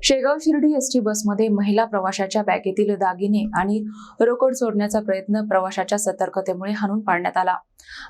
Shegaon Shirdi ST बसमध्ये महिला प्रवाशाच्या बॅगेतील दागिने आणि रोकड चोरण्याचा प्रयत्न प्रवाशाच्या सतर्कतेमुळे हाणून पाडण्यात आला।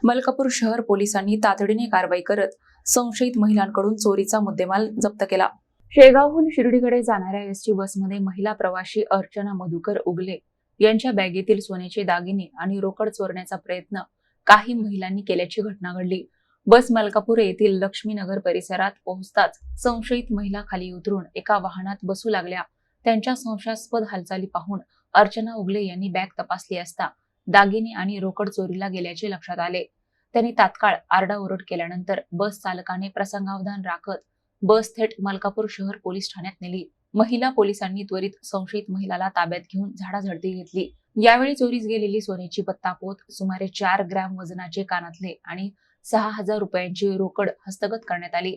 मलकापूर शहर पोलिसांनी तातडीने कारवाई करत संशयित महिलांकडून चोरीचा मुद्देमाल जप्त केला। शेगावहून शिर्डीकडे जाणाऱ्या एसटी बसमध्ये महिला प्रवाशी अर्चना मधुकर उगले यांच्या बॅगेतील सोन्याचे दागिने आणि रोकड चोरण्याचा प्रयत्न काही महिलांनी केल्याची घटना घडली। बस मलकापूर येथील लक्ष्मीनगर परिसरात पोहोचताच संशयित महिला खाली उतरून एका वाहनात बसू लागल्या। त्यांच्या संशयास्पद हालचाली पाहून अर्चना उगले यांनी बॅग तपासली असता दागिने आणि रोकड चोरीला गेल्याचे लक्षात आले। त्यांनी तात्काळ आरडाओरड केल्यानंतर बस चालकाने प्रसंगावधान राखत बस थेट मलकापूर शहर पोलीस ठाण्यात नेली। महिला पोलिसांनी त्वरित संशयित महिलाला ताब्यात घेऊन झाडाझडती घेतली। यावेळी चोरीस गेलेली सोन्याची पत्तापोत, सुमारे 4 ग्रॅम वजनाचे कानातले आणि 6,000 रुपयांची रोकड हस्तगत करण्यात आली।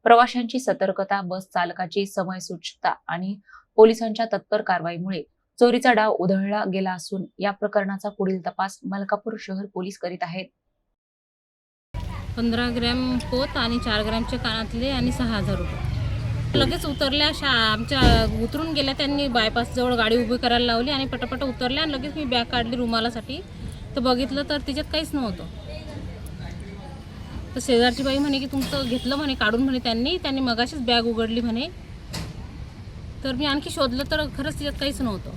प्रवाशांची सतर्कता, बस चालकाची समयसूचकता आणि पोलिसांच्या तत्पर कारवाईमुळे चोरीचा डाव उधळला गेला असून या प्रकरणाचा पुढील तपास मलकापूर शहर पोलीस करीत आहेत। 15 ग्रॅम पोत आणि 4 ग्रॅमचे कानातले आणि 6,000 रुपये लगेच उतरल्या। आमच्या उतरून गेल्या, त्यांनी बायपास जवळ गाडी उभी करायला लावली आणि पटापट उतरल्या आणि लगेच मी बॅग काढली रुमालासाठी, तर बघितलं तर तिच्यात काहीच नव्हतं। तर शेजारची बाई म्हणे की तुमचं घेतलं म्हणे काढून म्हणे त्यांनी मगाशीच बॅग उघडली म्हणे। तर मी आणखी शोधलं तर खरंच तिच्यात काहीच नव्हतं।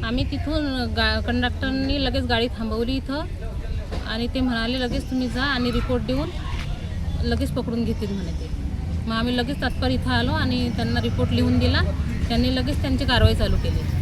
आम्ही तिथून कंडक्टरनी लगेच गाडी थांबवली इथं आणि ते म्हणाले लगेच तुम्ही जा आणि रिपोर्ट देऊन लगेच पकडून घेतील म्हणे ते। मग आम्ही लगेच तत्पर इथं आलो आणि त्यांना रिपोर्ट लिहून दिला। त्यांनी लगेच त्यांची कारवाई चालू केली।